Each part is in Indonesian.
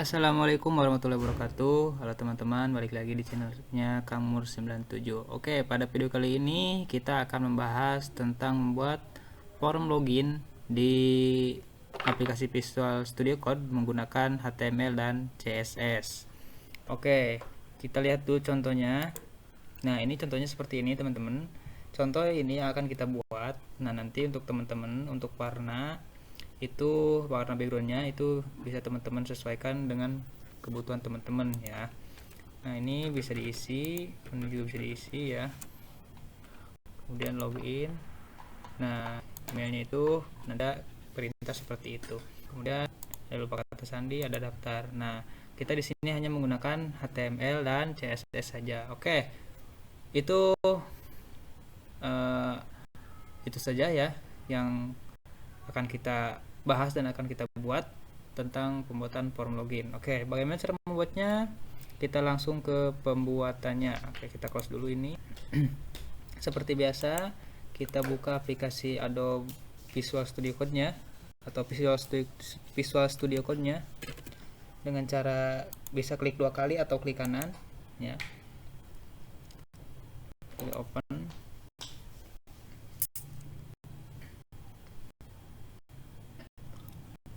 Assalamualaikum warahmatullahi wabarakatuh. Halo teman-teman, balik lagi di channelnya Kang Mur 97. Oke, pada video kali ini kita akan membahas tentang membuat form login di aplikasi Visual Studio Code menggunakan HTML dan CSS. Oke, kita lihat dulu contohnya. Nah, ini contohnya seperti ini teman-teman. Contoh ini yang akan kita buat. Nah, nanti untuk teman-teman untuk warna backgroundnya itu bisa teman-teman sesuaikan dengan kebutuhan teman-teman ya. Nah, ini bisa diisi, ini juga bisa diisi ya. Kemudian login. Nah, emailnya itu ada perintah seperti itu. Kemudian ada lupa kata sandi, ada daftar. Nah, kita di sini hanya menggunakan HTML dan CSS saja. Oke, itu itu saja ya yang akan kita bahas dan akan kita buat tentang pembuatan form login. Oke, bagaimana cara membuatnya? Kita langsung ke pembuatannya. Oke, kita close dulu ini. Seperti biasa, kita buka aplikasi Adobe Visual Studio Code-nya atau Visual Studio Code-nya dengan cara bisa klik 2 kali atau klik kanan ya. Klik open.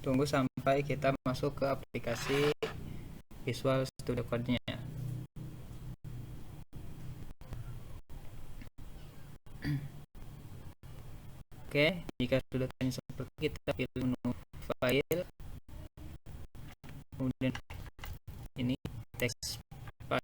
Tunggu sampai kita masuk ke aplikasi Visual Studio Code-nya. Oke, jika sudah seperti kita pilih menu file, kemudian ini text file.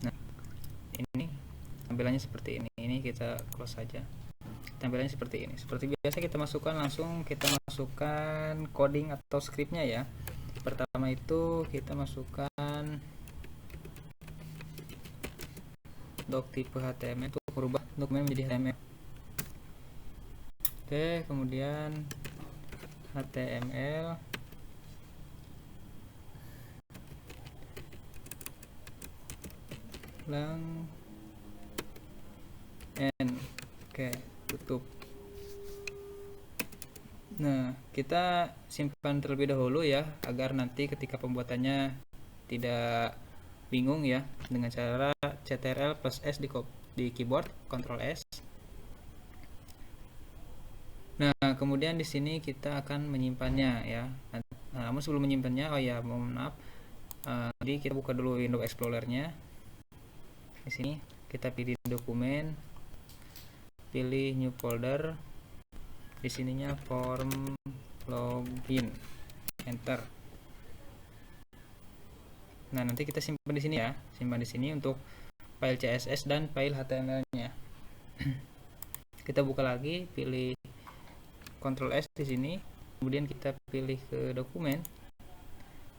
Nah, ini tampilannya seperti ini. Ini kita close saja. Tampilannya seperti ini. Seperti biasa kita masukkan coding atau scriptnya ya. Pertama itu kita masukkan doc tipe HTML untuk merubah dokumen menjadi HTML. Oke, kemudian HTML lang n. Oke, tutup. Nah, kita simpan terlebih dahulu ya, agar nanti ketika pembuatannya tidak bingung ya, dengan cara Ctrl plus S di keyboard, Ctrl S. Nah, kemudian di sini kita akan menyimpannya ya. Nah, namun sebelum menyimpannya, oh ya, mohon maaf. Jadi kita buka dulu Windows Explorer-nya. Di sini kita pilih dokumen, pilih new folder. Di sininya form login, enter. Nah, nanti kita simpan di sini ya, simpan di sini untuk file CSS dan file HTML-nya. Kita buka lagi, pilih Ctrl S di sini, kemudian kita pilih ke dokumen,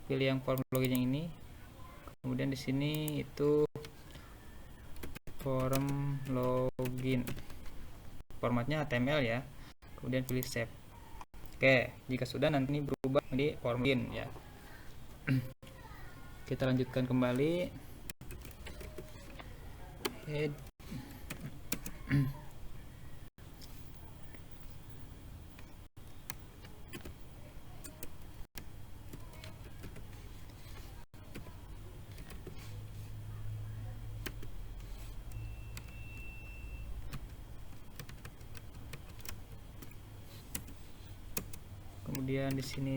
pilih yang form login yang ini, kemudian di sini itu form login, formatnya HTML ya, kemudian pilih save. Oke, jika sudah nanti ini berubah menjadi form login ya. Kita lanjutkan kembali. Kemudian di sini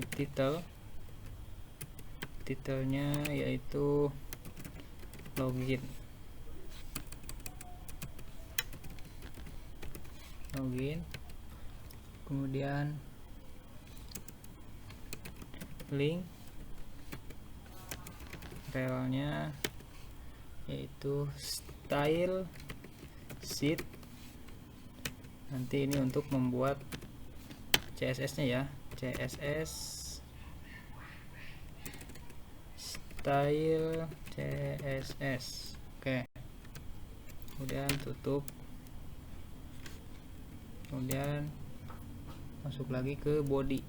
titelnya yaitu login, kemudian link relnya yaitu style sheet. Nanti ini untuk membuat CSS nya ya, CSS style CSS. Oke, kemudian tutup, kemudian masuk lagi ke body.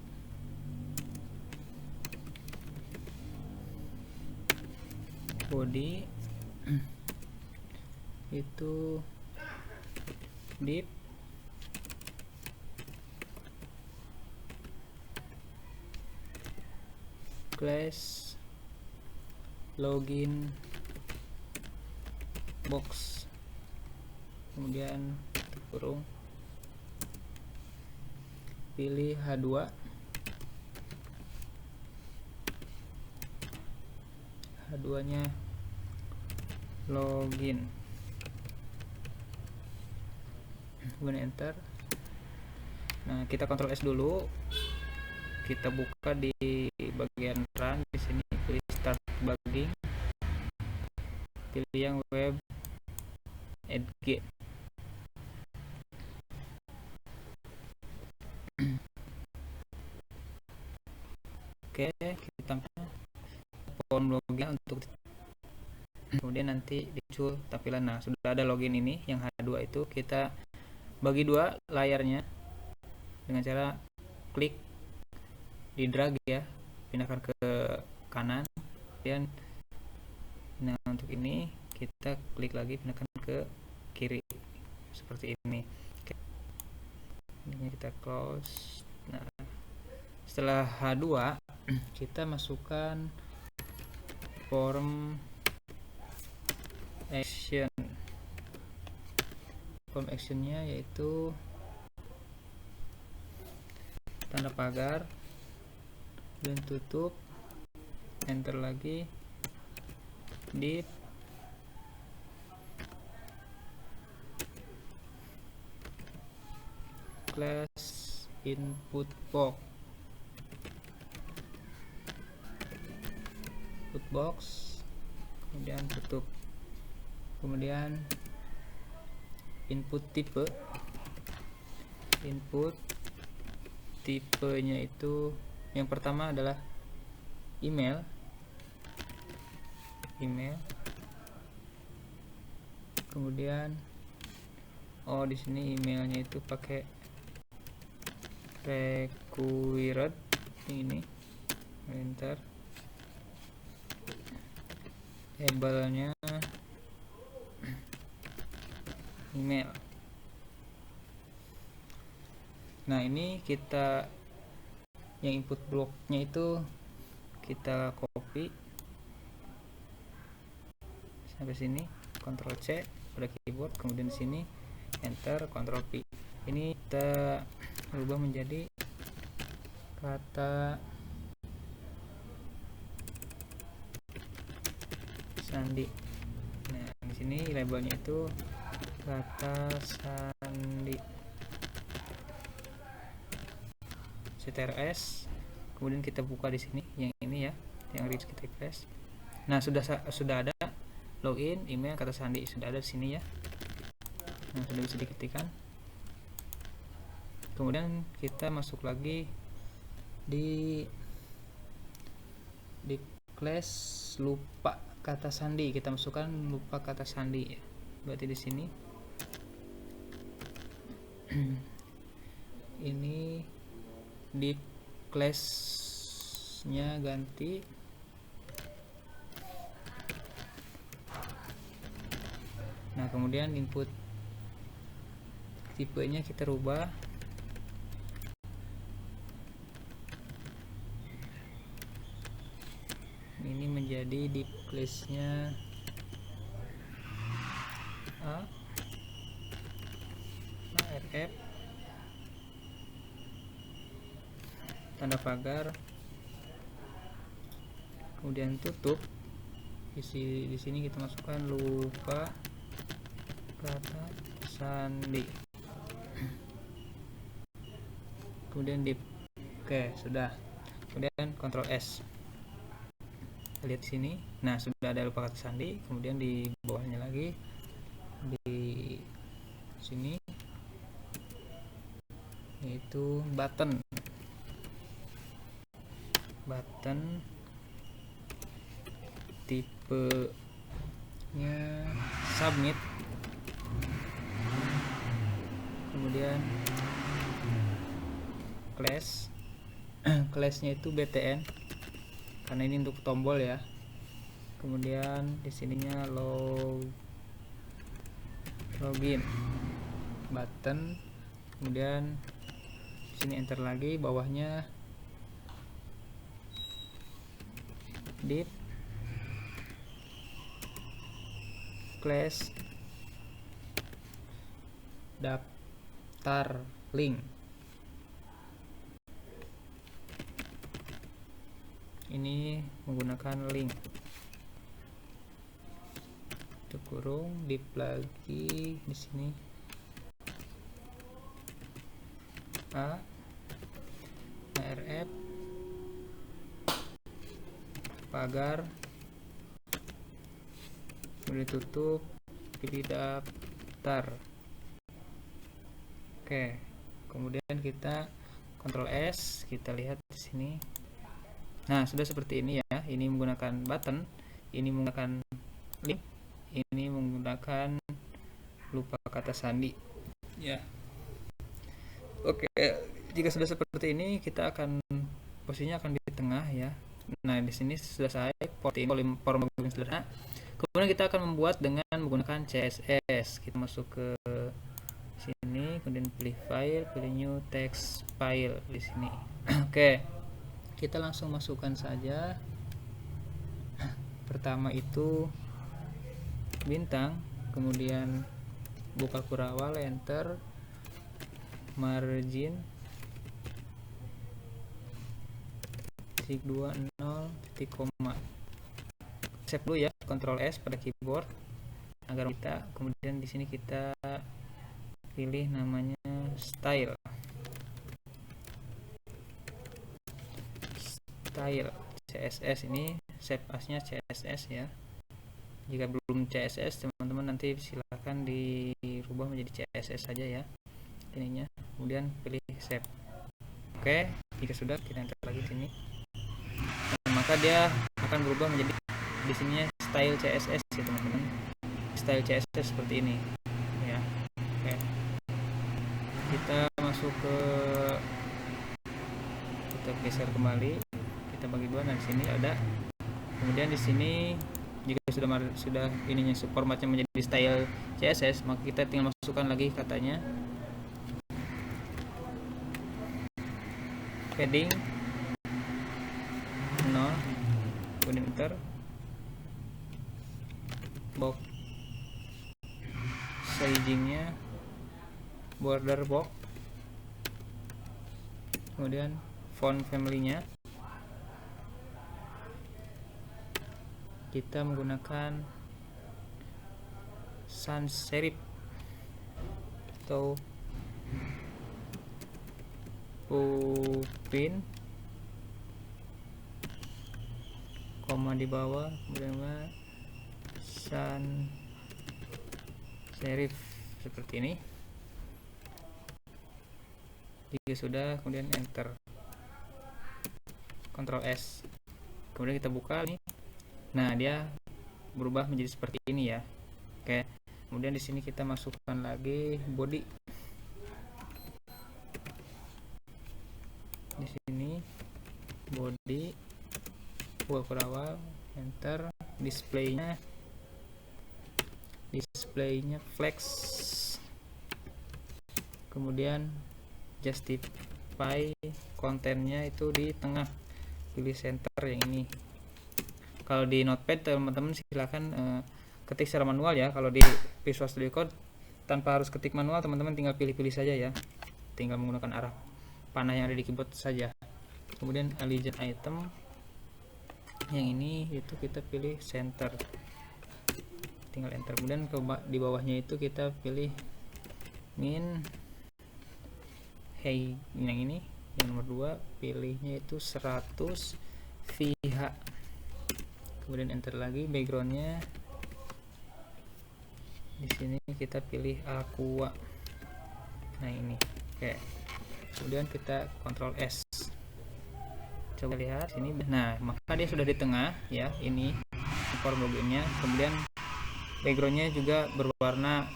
body itu div class login box, kemudian kurung pilih H2, H2-nya login, kemudian enter. Nah, kita Ctrl S dulu, kita buka di bagian run. Di sini pilih start debugging, pilih yang web edge. Oke, kita form login untuk, kemudian nanti muncul tampilan. Nah, sudah ada login ini yang H2 itu. Kita bagi dua layarnya dengan cara klik di drag ya, pindahkan ke kanan, dan nah untuk ini kita klik lagi, pindahkan ke kiri seperti ini. Oke. Ini kita close. Nah, setelah H2 kita masukkan form action. Form actionnya yaitu tanda pagar dan tutup, enter lagi, div class input box, kemudian tutup, kemudian input tipenya itu yang pertama adalah email, kemudian di sini emailnya itu pakai required ini, enter, labelnya email. Nah, ini kita yang input bloknya itu kita copy sampai sini, Ctrl C pada keyboard, kemudian di sini enter, Ctrl P. Ini kita ubah menjadi kata sandi. Nah, di sini labelnya itu kata sandi, ctrls, kemudian kita buka di sini yang ini ya, yang reach kita press. Nah, sudah ada login, email, kata sandi sudah ada di sini ya. Nah, sudah bisa diketikkan. Kemudian kita masuk lagi di class lupa kata sandi, kita masukkan lupa kata sandi ya. Berarti di sini ini di class-nya ganti nah, kemudian input tipenya kita rubah ini menjadi di class-nya ARF, tanda pagar, kemudian tutup. Di sini kita masukkan lupa kata sandi, kemudian di oke, sudah. Kemudian Ctrl S, lihat sini. Nah, sudah ada lupa kata sandi. Kemudian di bawahnya lagi di sini yaitu button tipenya submit, kemudian classnya itu btn karena ini untuk tombol ya. kemudian di sininya login button, kemudian sini enter lagi, bawahnya div class daftar link. Ini menggunakan link, tutup kurung, div lagi di sini arf pagar, kemudian tutup, pilih daftar. Oke, kemudian kita Ctrl S, kita lihat di sini. Nah, sudah seperti ini ya. Ini menggunakan button, ini menggunakan link, ini menggunakan lupa kata sandi. Ya. Oke, jika sudah seperti ini, kita akan posisinya akan di tengah ya. Nah, di sini sudah selesai form login sederhana. Kemudian kita akan membuat dengan menggunakan CSS. Kita masuk ke sini, kemudian pilih file, pilih new text file di sini. Oke, kita langsung masukkan saja. Pertama itu bintang, kemudian buka kurawal, enter, margin 20 titik koma. Save dulu ya, Ctrl S pada keyboard agar kita, kemudian di sini kita pilih namanya style CSS, ini save as-nya CSS ya. Jika belum CSS, teman-teman nanti silahkan dirubah menjadi CSS saja ya ininya, kemudian pilih save. Oke, jika sudah, kita enter lagi sini. Nah, maka dia akan berubah menjadi di sininya style CSS ya teman-teman. Style CSS seperti ini ya. Oke, kita masuk ke, kita geser kembali, kita bagi dua. Nah, di sini ada, kemudian di sini jika sudah ininya formatnya menjadi style CSS, maka kita tinggal masukkan lagi katanya padding 0, kemudian enter, box sizingnya border box, kemudian font family-nya kita menggunakan sans serif atau Pupin, koma di bawah, kemudian sans serif seperti ini. Jika sudah, kemudian enter, Ctrl S, kemudian kita buka nih. Nah, dia berubah menjadi seperti ini ya. Oke, kemudian di sini kita masukkan lagi body. Di sini body, buka kurawal, enter, displaynya flex, kemudian justify kontennya itu di tengah, pilih center yang ini. Kalau di notepad teman-teman silahkan ketik secara manual ya. Kalau di Visual Studio Code tanpa harus ketik manual, teman-teman tinggal pilih-pilih saja ya, tinggal menggunakan arah panah yang ada di keyboard saja. Kemudian align item yang ini itu kita pilih center, tinggal enter. Kemudian di bawahnya itu kita pilih min hey, yang ini yang nomor 2, pilihnya itu 100 VH, kemudian enter lagi. Backgroundnya di sini kita pilih aqua. Nah, ini oke. Kemudian kita Ctrl S, coba lihat sini. Nah, maka dia sudah di tengah ya, ini form loginnya. Kemudian backgroundnya juga berwarna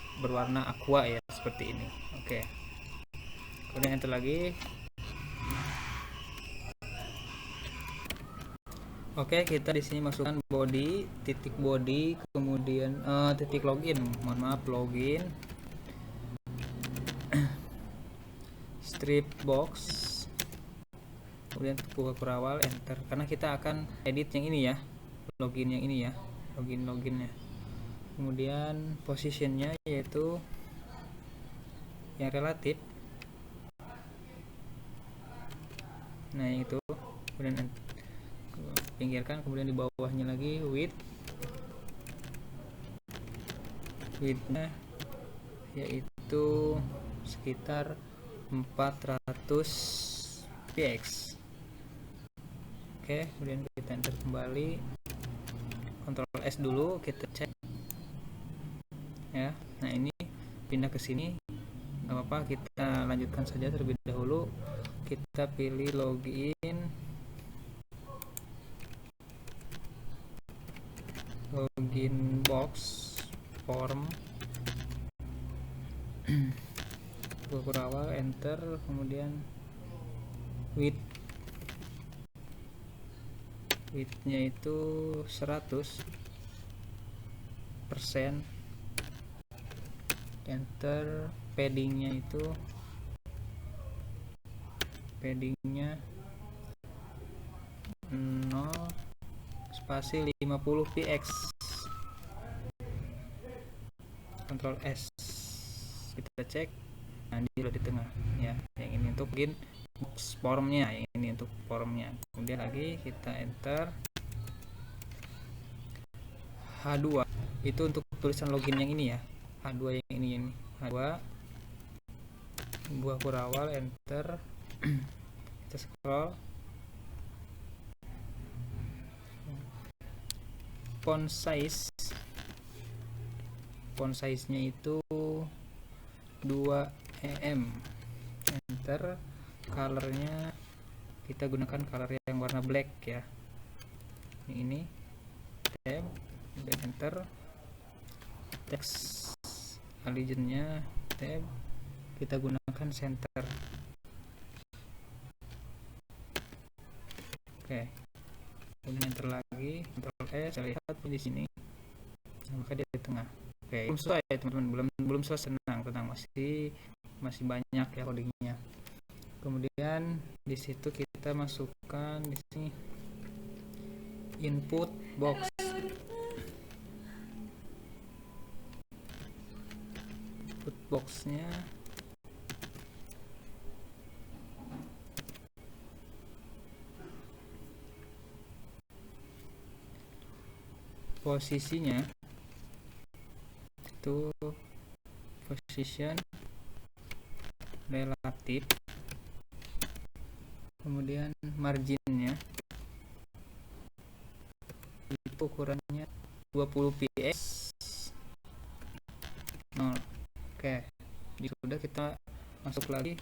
aqua ya, seperti ini. Oke, kemudian enter lagi. Oke, kita di sini masukkan body, titik body, kemudian titik login. Mohon maaf, login, strip box, kemudian buka kurawal, enter. Karena kita akan edit yang ini ya, login yang ini ya, loginnya. Kemudian positionnya yaitu yang relatif. Nah, yang itu. Kemudian pinggirkan, kemudian di bawahnya lagi widthnya yaitu sekitar 400 px. Oke, kemudian kita enter kembali, Ctrl S dulu, kita cek ya. Nah, ini pindah ke sini, nggak apa-apa, kita lanjutkan saja terlebih dahulu. Kita pilih login box form, buka awal, enter, kemudian widthnya itu 100%, enter. Paddingnya 0 spasi 50 px. Ctrl S, kita cek. Nah, dia di tengah ya. Yang ini untuk bikin box formnya, yang ini untuk formnya. Kemudian lagi kita enter. H2 itu untuk tulisan login yang ini ya. H2 yang ini H2, buah kurawal, enter. Kita scroll. Font size nya itu 2 em, enter. Colornya kita gunakan color yang warna black ya, ini tab, dan enter. Text allegiance-nya tab, kita gunakan center. Oke, kemudian enter lagi, Ctrl S. Saya lihat di sini, maka dia di tengah. Oke, belum selesai teman-teman, belum selesai. Tenang, masih banyak ya codingnya. Kemudian di situ kita masukkan di sini input boxnya posisinya itu position relatif, kemudian marginnya itu ukurannya 20 px 0. Oke, sudah, kita masuk lagi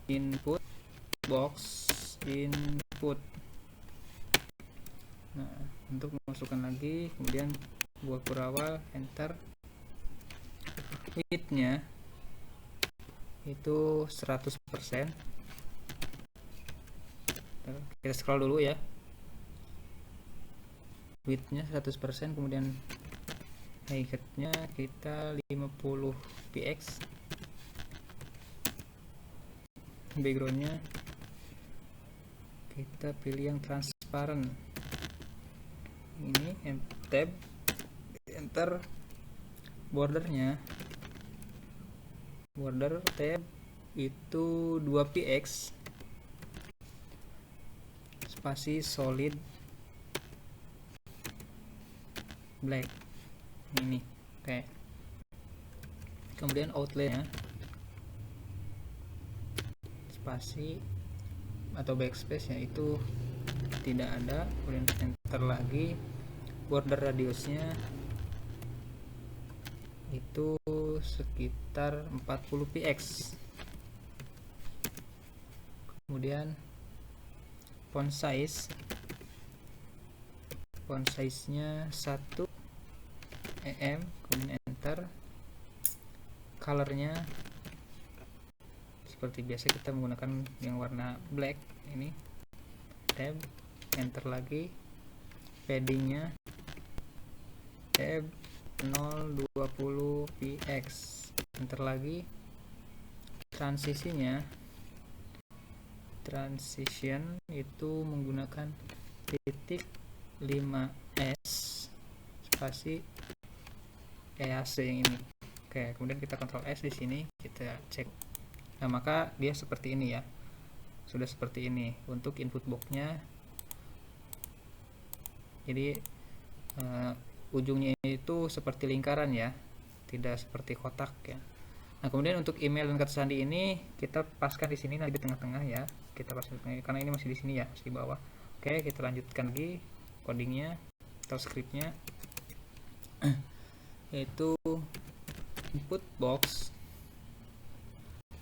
input box input. Nah, untuk memasukkan lagi, kemudian buah kurawal, enter. Widthnya itu 100%. Kita scroll dulu ya. Widthnya 100%, kemudian height-nya kita 50 px. Backgroundnya kita pilih yang transparan, ini tab, enter. Border tab itu 2 px spasi solid black, ini. Oke, kemudian outline-nya spasi atau backspace nya itu tidak ada, kemudian enter lagi. Border radiusnya itu sekitar 40 px. Kemudian font size nya 1 em, kemudian enter. Colornya seperti biasa, kita menggunakan yang warna black, ini tab, enter lagi. paddingnya tab 020 px, enter lagi. Transisinya, transition itu menggunakan titik 5s spasi EAC yang ini. Oke, kemudian kita Ctrl S di sini, kita cek. Nah, maka dia seperti ini ya. Sudah seperti ini untuk input boxnya. Jadi ujungnya itu seperti lingkaran ya, tidak seperti kotak ya. Nah, kemudian untuk email dan kata sandi ini kita paskan di sini nanti di tengah-tengah ya. Kita paskan di tengah karena ini masih di sini ya, masih di bawah. Oke, kita lanjutkan lagi codingnya atau scriptnya. Yaitu input box,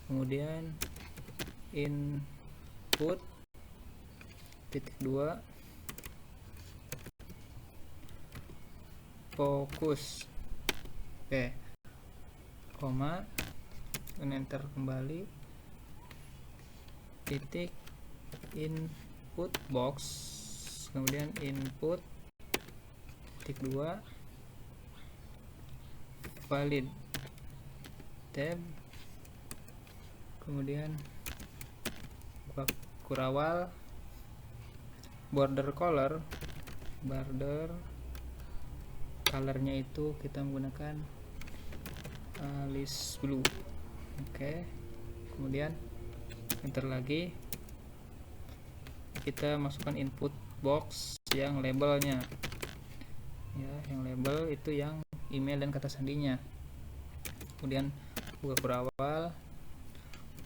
kemudian input titik 2 fokus, oke, koma, dan enter kembali, titik input box, kemudian input titik 2 valid tab, kemudian buka kurawal, border colornya itu kita menggunakan list blue. Oke, kemudian enter lagi, kita masukkan input box yang labelnya ya, yang label itu yang email dan kata sandinya. Kemudian buka kurawal,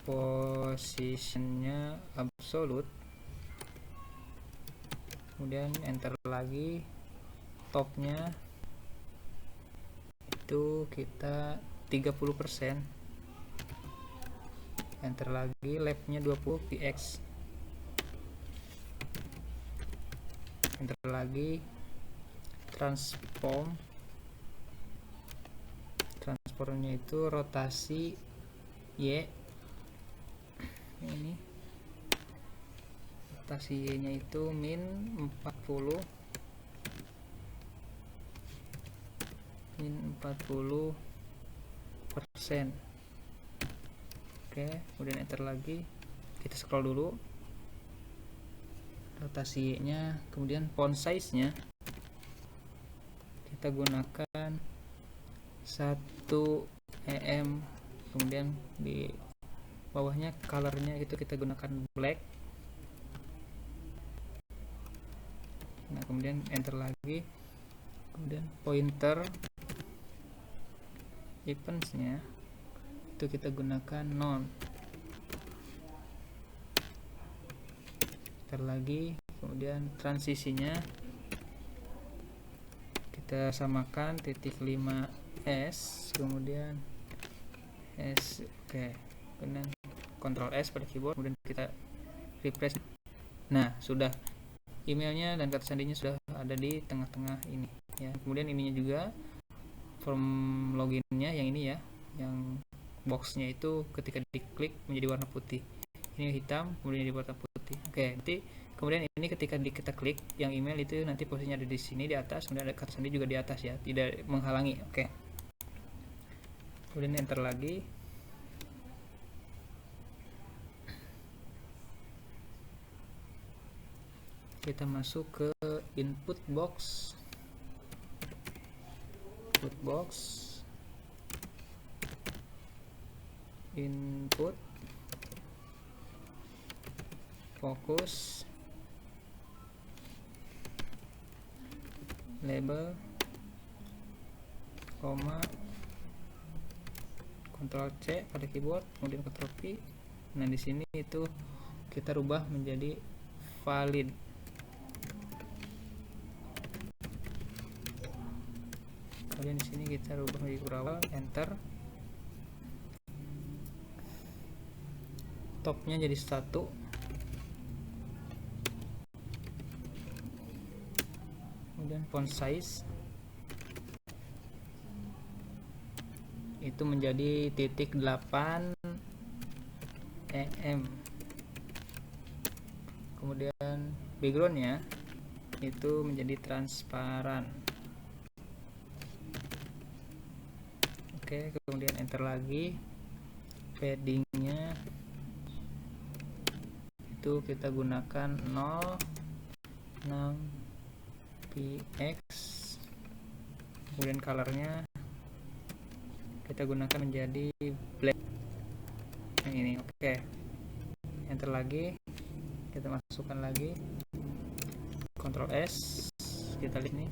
positionnya absolute, kemudian enter lagi, topnya itu kita 30%, enter lagi, labnya 20 px, enter lagi, transformnya itu rotasi Y, ini rotasi Y nya itu min 40%. Oke, kemudian enter lagi, kita scroll dulu rotasi Y nya, kemudian font size nya kita gunakan 1 em, kemudian di bawahnya colornya itu kita gunakan black. Nah, kemudian enter lagi, kemudian pointer eventsnya itu kita gunakan none, enter lagi, kemudian transisinya kita samakan titik 5s, kemudian s. Oke, kemudian Ctrl S pada keyboard, kemudian kita refresh. Nah, sudah, emailnya dan kata sandinya sudah ada di tengah-tengah ini ya. Kemudian ininya juga form loginnya yang ini ya, yang boxnya itu ketika diklik menjadi warna putih, ini hitam kemudian jadi warna putih. Oke, nanti kemudian ini ketika kita klik yang email itu nanti posisinya ada di sini di atas, kemudian ada kata sandi juga di atas ya, tidak menghalangi. Oke, kemudian enter lagi, kita masuk ke input box, input fokus, label, koma, Ctrl C pada keyboard, kemudian Ctrl V. Nah, di sini itu kita rubah menjadi valid. Kemudian di sini kita rubah menjadi kurawal, enter. Topnya jadi 1. Kemudian font size itu menjadi titik 8 em. Kemudian backgroundnya itu menjadi transparan. Oke, kemudian enter lagi. Paddingnya itu kita gunakan 0,6 px, kemudian colornya kita gunakan menjadi black yang ini. Oke, enter lagi, kita masukkan lagi, Ctrl S, kita lihat nih.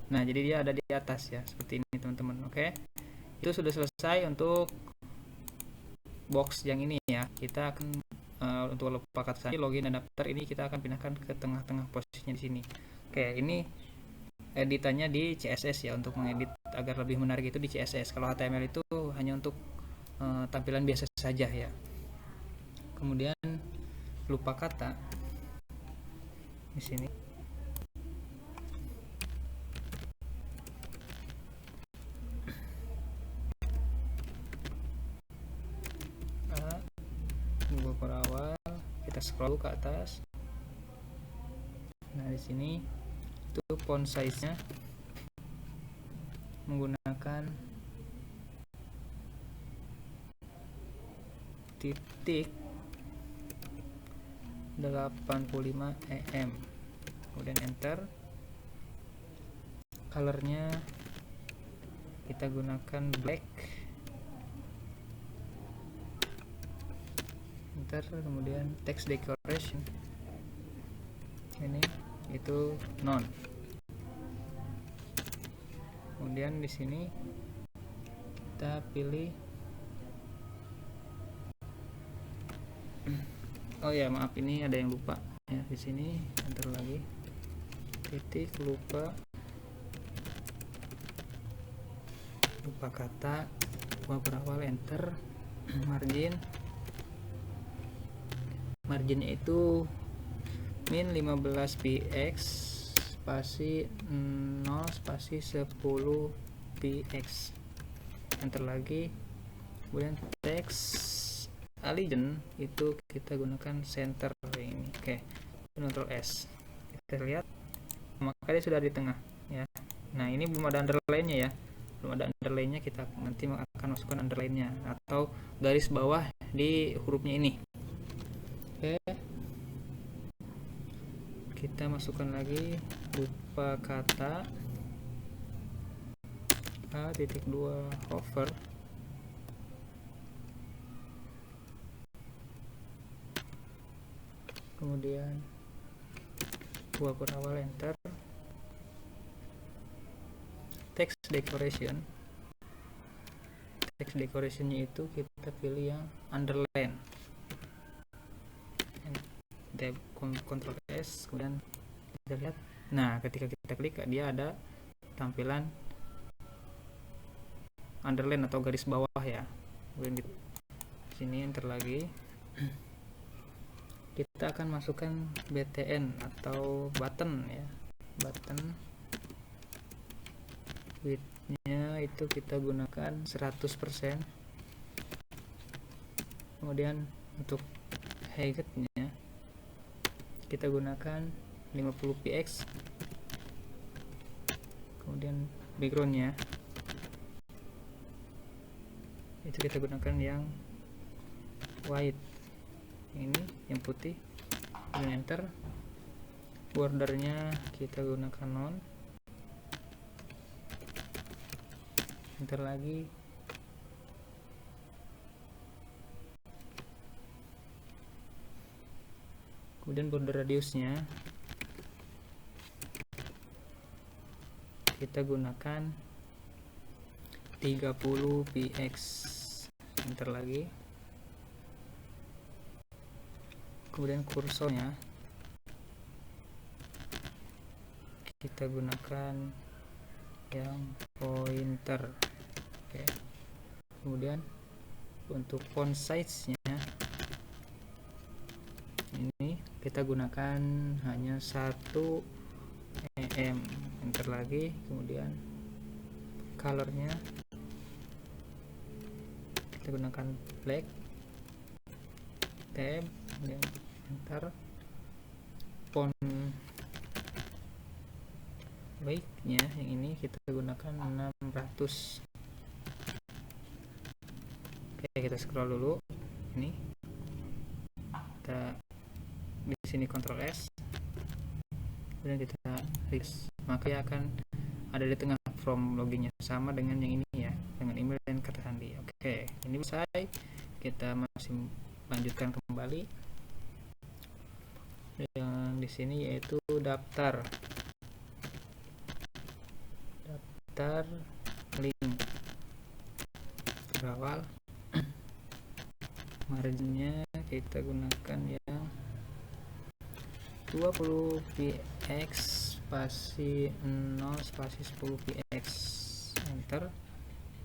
Nah, jadi dia ada di atas ya, seperti ini teman-teman. Oke, itu sudah selesai untuk box yang ini ya. Kita akan untuk lupa kata login dan daftar ini kita akan pindahkan ke tengah-tengah posisinya di sini. Oke, ini editannya di CSS ya, untuk mengedit agar lebih menarik itu di CSS. Kalau HTML itu hanya untuk tampilan biasa saja ya. Kemudian lupa kata di sini. Beberapa awal kita scroll ke atas. Nah, di sini itu font size-nya menggunakan titik 85 em, kemudian enter. Colornya kita gunakan black, enter. Kemudian text decoration ini itu none. Kemudian di sini kita pilih, oh ya maaf, ini ada yang lupa ya. Di sini enter lagi, titik lupa kata, berawal, enter. marginnya itu min 15 px spasi 0 spasi 10 px, enter lagi. Kemudian text allegiance itu kita gunakan center ini. Oke, Ctrl S, kita lihat maka dia sudah di tengah ya. Nah, ini belum ada underline-nya ya, belum ada underline-nya. Kita nanti akan masukkan underline-nya atau garis bawah di hurufnya ini. Oke, kita masukkan lagi lupa kata A.2 hover, kemudian buah berawal, enter. Text decorationnya itu kita pilih yang underline, Ctrl S, kemudian kita lihat. Nah, ketika kita klik dia ada tampilan underline atau garis bawah ya. Kemudian di sini enter lagi. Kita akan masukkan btn atau button ya, button width-nya itu kita gunakan 100%. Kemudian untuk height-nya kita gunakan 50 px. Kemudian background-nya itu kita gunakan yang white, ini yang putih, kemudian enter. Bordernya kita gunakan none, enter lagi. Kemudian border radiusnya kita gunakan 30 px, enter lagi. Kemudian kursornya kita gunakan yang pointer. Oke. Kemudian untuk font size-nya ini kita gunakan hanya 1 em, enter lagi. Kemudian colornya kita gunakan black, tab, kemudian enter. font baiknya yang ini kita gunakan 600. Oke, kita scroll dulu. Ini kita di sini Ctrl S, kemudian kita refresh, maka dia akan ada di tengah form loginnya, sama dengan yang ini ya, dengan email dan kata sandi. Oke, ini selesai. Kita masih lanjutkan kembali yang di sini, yaitu daftar link berawal. Marginnya kita gunakan yang 20 px spasi 0 spasi 10 px, enter.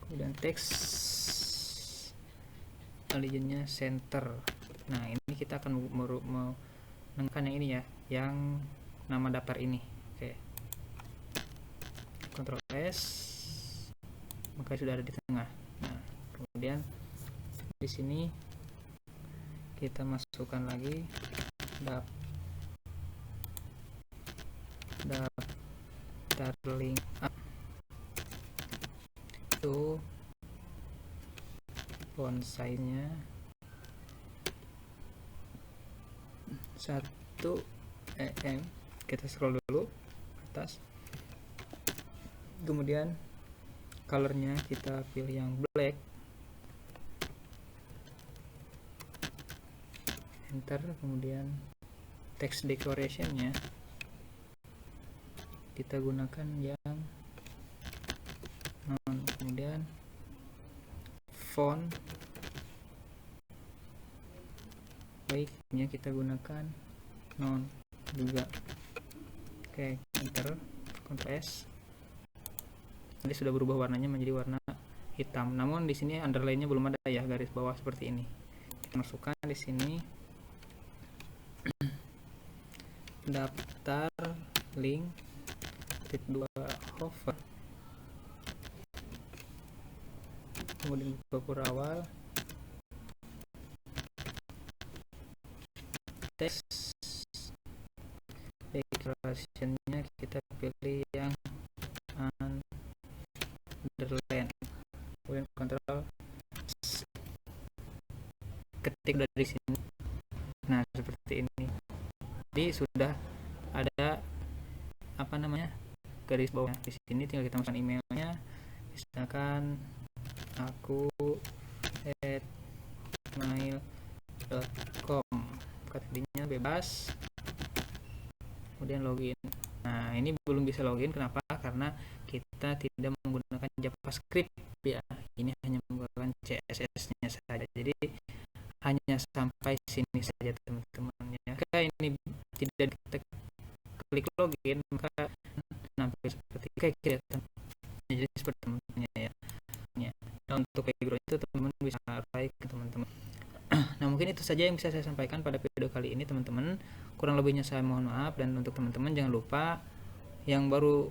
Kemudian teks alignnya center. Nah, ini kita akan menekan yang ini ya, yang nama daftar ini. Oke, Ctrl S, maka sudah ada di tengah. Nah, kemudian di sini kita masukkan lagi daftar link itu font size-nya 1 em. Kita scroll dulu atas, kemudian colornya kita pilih yang black, enter. Kemudian text decoration-nya kita gunakan yang non, kemudian font baiknya kita gunakan non juga. Oke, enter, Ctrl S. Jadi sudah berubah warnanya menjadi warna hitam. Namun di sini underline-nya belum ada ya, garis bawah seperti ini. Kita masukkan di sini daftar link titik 2 hover, kemudian buka awal, teks declaration-nya kita pilih yang underline, kemudian Ctrl ketik dari sini. Nah, seperti ini. Jadi sudah ada garis bawah. Di sini tinggal kita masukkan emailnya, misalkan aku@mail.com, katanya bebas, kemudian login. Nah, ini belum bisa login, kenapa? Karena kita tidak menggunakan JavaScript ya, ini hanya menggunakan CSS-nya saja. Jadi hanya sampai sini saja teman-teman ya. Jika ini tidak kita klik login, maka nampil seperti kelihatan. Jadi seperti teman-teman ya. Nah, untuk background itu teman-teman bisa apply ke teman-teman. Nah, mungkin itu saja yang bisa saya sampaikan pada video kali ini teman-teman. Kurang lebihnya saya mohon maaf, dan untuk teman-teman jangan lupa yang baru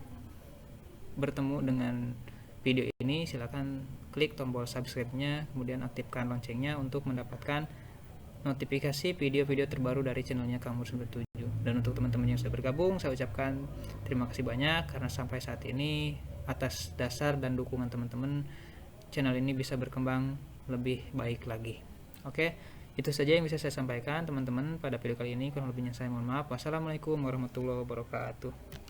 bertemu dengan video ini silakan klik tombol subscribe-nya, kemudian aktifkan loncengnya untuk mendapatkan notifikasi video-video terbaru dari channelnya Kamus97. Dan untuk teman-teman yang sudah bergabung, saya ucapkan terima kasih banyak karena sampai saat ini atas dasar dan dukungan teman-teman, channel ini bisa berkembang lebih baik lagi. Oke, itu saja yang bisa saya sampaikan teman-teman pada video kali ini. Kurang lebihnya saya mohon maaf. Wassalamualaikum warahmatullahi wabarakatuh.